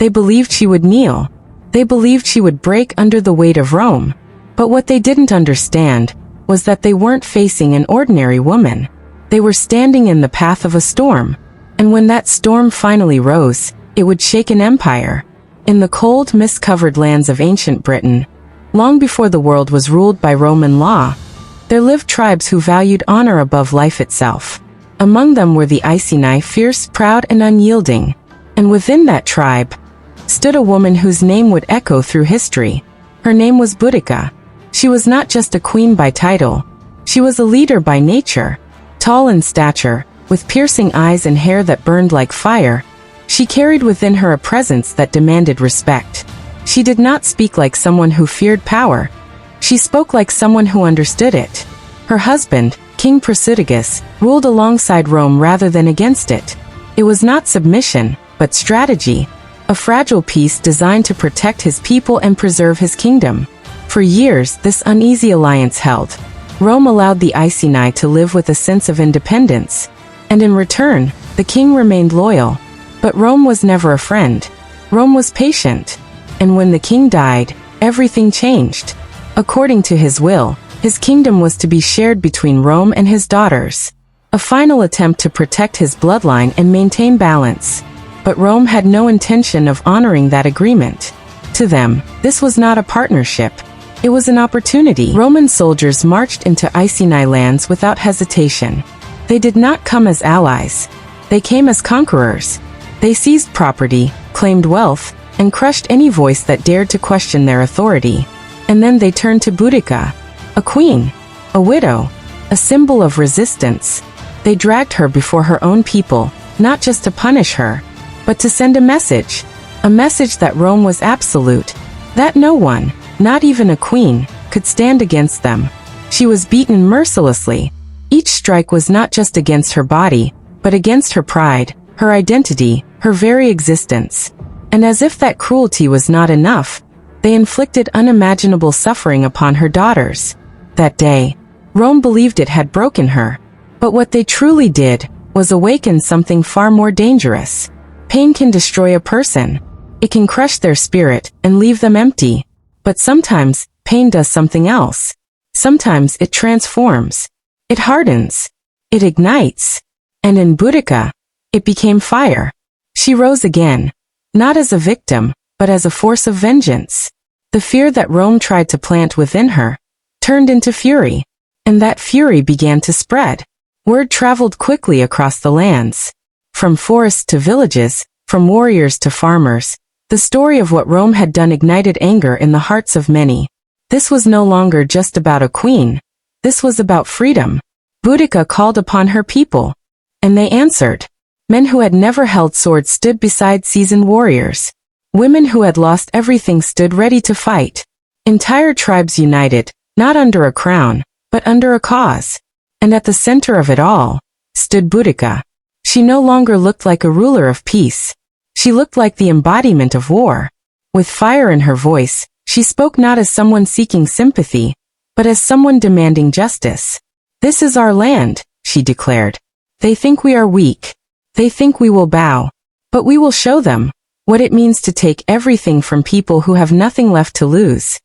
They believed she would kneel. They believed she would break under the weight of Rome. But what they didn't understand was that they weren't facing an ordinary woman. They were standing in the path of a storm. And when that storm finally rose, it would shake an empire. In the cold, mist-covered lands of ancient Britain, long before the world was ruled by Roman law, there lived tribes who valued honor above life itself. Among them were the Iceni, fierce, proud, and unyielding. And within that tribe stood a woman whose name would echo through history. Her name was Boudica. She was not just a queen by title. She was a leader by nature. Tall in stature, with piercing eyes and hair that burned like fire, she carried within her a presence that demanded respect. She did not speak like someone who feared power. She spoke like someone who understood it. Her husband, King Prasutagus, ruled alongside Rome rather than against it. It was not submission, but strategy. A fragile peace designed to protect his people and preserve his kingdom. For years, this uneasy alliance held. Rome allowed the Iceni to live with a sense of independence. And in return, the king remained loyal. But Rome was never a friend. Rome was patient. And when the king died, everything changed. According to his will, his kingdom was to be shared between Rome and his daughters. A final attempt to protect his bloodline and maintain balance. But Rome had no intention of honoring that agreement. To them, this was not a partnership. It was an opportunity. Roman soldiers marched into Iceni lands without hesitation. They did not come as allies. They came as conquerors. They seized property, claimed wealth, and crushed any voice that dared to question their authority. And then they turned to Boudica, a queen, a widow, a symbol of resistance. They dragged her before her own people, not just to punish her, but to send a message that Rome was absolute, that no one, not even a queen, could stand against them. She was beaten mercilessly. Each strike was not just against her body, but against her pride, her identity, her very existence. And as if that cruelty was not enough, they inflicted unimaginable suffering upon her daughters. That day, Rome believed it had broken her. But what they truly did was awaken something far more dangerous. Pain can destroy a person. It can crush their spirit and leave them empty. But sometimes, pain does something else. Sometimes it transforms. It hardens. It ignites. And in Boudica, it became fire. She rose again, not as a victim, but as a force of vengeance. The fear that Rome tried to plant within her turned into fury. And that fury began to spread. Word traveled quickly across the lands. From forests to villages, from warriors to farmers, the story of what Rome had done ignited anger in the hearts of many. This was no longer just about a queen. This was about freedom. Boudica called upon her people. And they answered. Men who had never held swords stood beside seasoned warriors. Women who had lost everything stood ready to fight. Entire tribes united, not under a crown, but under a cause. And at the center of it all stood Boudica. She no longer looked like a ruler of peace. She looked like the embodiment of war. With fire in her voice, she spoke not as someone seeking sympathy, but as someone demanding justice. "This is our land," she declared. "They think we are weak. They think we will bow. But we will show them what it means to take everything from people who have nothing left to lose."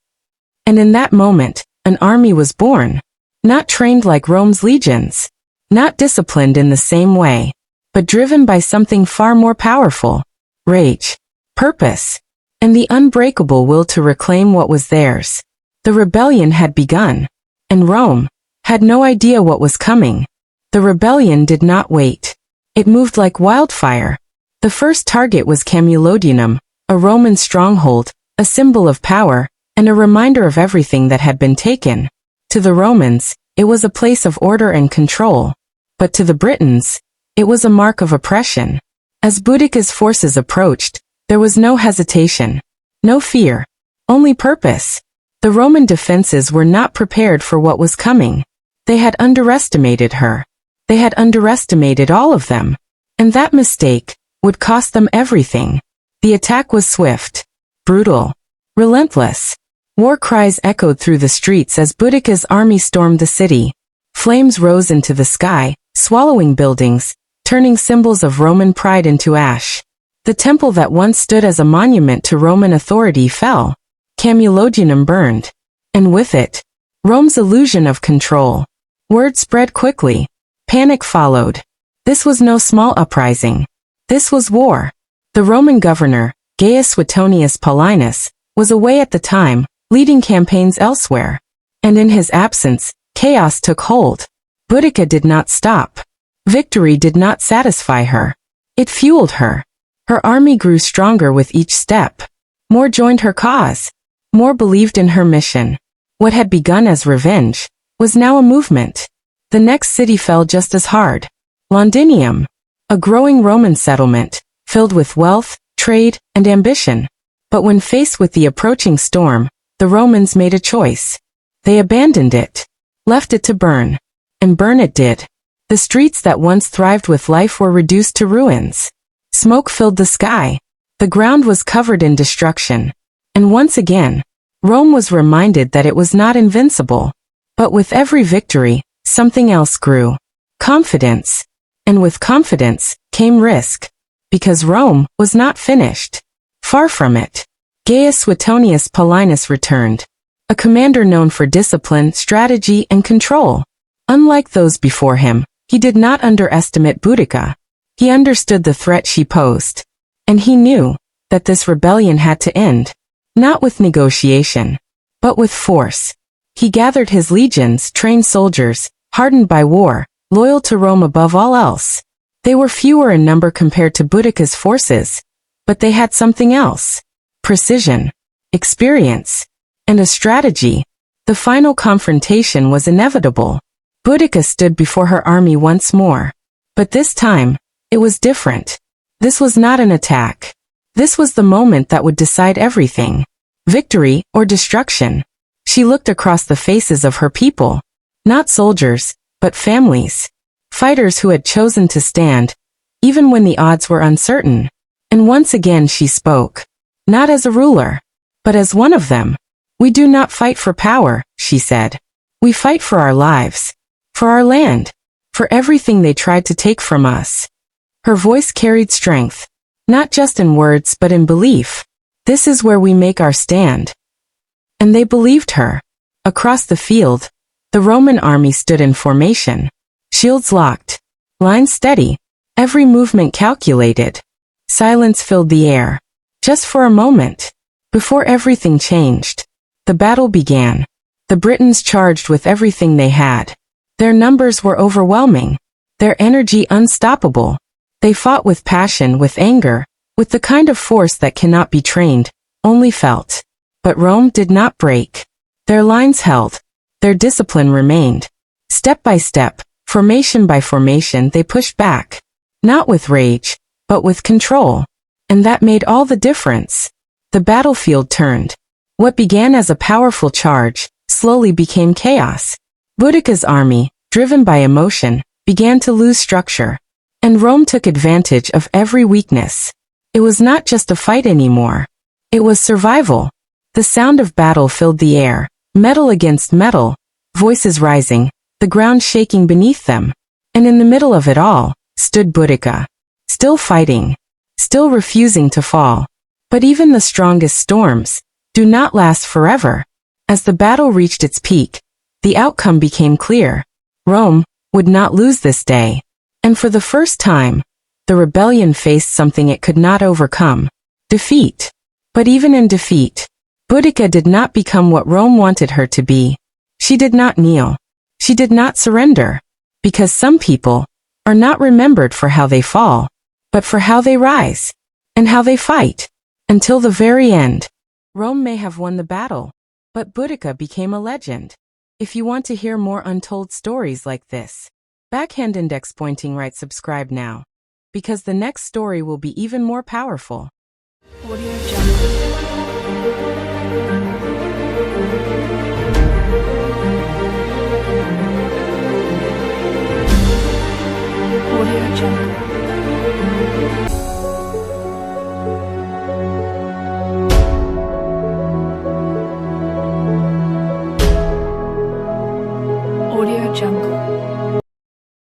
And in that moment, an army was born. Not trained like Rome's legions. Not disciplined in the same way. But driven by something far more powerful. Rage. Purpose. And the unbreakable will to reclaim what was theirs. The rebellion had begun. And Rome had no idea what was coming. The rebellion did not wait. It moved like wildfire. The first target was Camulodunum, a Roman stronghold, a symbol of power, and a reminder of everything that had been taken. To the Romans, it was a place of order and control. But to the Britons, it was a mark of oppression. As Boudica's forces approached, there was no hesitation. No fear. Only purpose. The Roman defenses were not prepared for what was coming. They had underestimated her. They had underestimated all of them. And that mistake would cost them everything. The attack was swift, brutal, relentless. War cries echoed through the streets as Boudica's army stormed the city. Flames rose into the sky, swallowing buildings, turning symbols of Roman pride into ash. The temple that once stood as a monument to Roman authority fell. Camulogianum burned. And with it, Rome's illusion of control. Word spread quickly. Panic followed. This was no small uprising. This was war. The Roman governor, Gaius Suetonius Paulinus, was away at the time, leading campaigns elsewhere. And in his absence, chaos took hold. Boudica did not stop. Victory did not satisfy her. It fueled her. Her army grew stronger with each step. More joined her cause. More believed in her mission. What had begun as revenge was now a movement. The next city fell just as hard. Londinium, a growing Roman settlement, filled with wealth, trade, and ambition. But when faced with the approaching storm, the Romans made a choice. They abandoned it, left it to burn. And burn it did. The streets that once thrived with life were reduced to ruins. Smoke filled the sky. The ground was covered in destruction. And once again, Rome was reminded that it was not invincible. But with every victory, something else grew. Confidence. And with confidence came risk. Because Rome was not finished. Far from it. Gaius Suetonius Paulinus returned. A commander known for discipline, strategy, and control. Unlike those before him, he did not underestimate Boudica. He understood the threat she posed. And he knew that this rebellion had to end. Not with negotiation, but with force. He gathered his legions, trained soldiers, hardened by war, loyal to Rome above all else. They were fewer in number compared to Boudica's forces, but they had something else. Precision, experience, and a strategy. The final confrontation was inevitable. Boudica stood before her army once more. But this time, it was different. This was not an attack. This was the moment that would decide everything. Victory or destruction. She looked across the faces of her people. Not soldiers, but families. Fighters who had chosen to stand, even when the odds were uncertain. And once again she spoke. Not as a ruler, but as one of them. We do not fight for power, she said. We fight for our lives. For our land. For everything they tried to take from us. Her voice carried strength. Not just in words but in belief. This is where we make our stand. And they believed her. Across the field, the Roman army stood in formation. Shields locked. Lines steady. Every movement calculated. Silence filled the air. Just for a moment. Before everything changed. The battle began. The Britons charged with everything they had. Their numbers were overwhelming. Their energy unstoppable. They fought with passion, with anger, with the kind of force that cannot be trained, only felt. But Rome did not break. Their lines held. Their discipline remained. Step by step, formation by formation, they pushed back. Not with rage, but with control. And that made all the difference. The battlefield turned. What began as a powerful charge, slowly became chaos. Boudica's army, driven by emotion, began to lose structure. And Rome took advantage of every weakness. It was not just a fight anymore. It was survival. The sound of battle filled the air, metal against metal, voices rising, the ground shaking beneath them. And in the middle of it all, stood Boudica. Still fighting. Still refusing to fall. But even the strongest storms do not last forever. As the battle reached its peak, the outcome became clear. Rome would not lose this day. And for the first time, the rebellion faced something it could not overcome. Defeat. But even in defeat, Boudica did not become what Rome wanted her to be. She did not kneel. She did not surrender. Because some people are not remembered for how they fall, but for how they rise, and how they fight. Until the very end. Rome may have won the battle, but Boudica became a legend. If you want to hear more untold stories like this, Backhand Index Pointing Right, subscribe now. Because the next story will be even more powerful. Audio Jungle. Audio Jungle. Audio Jungle.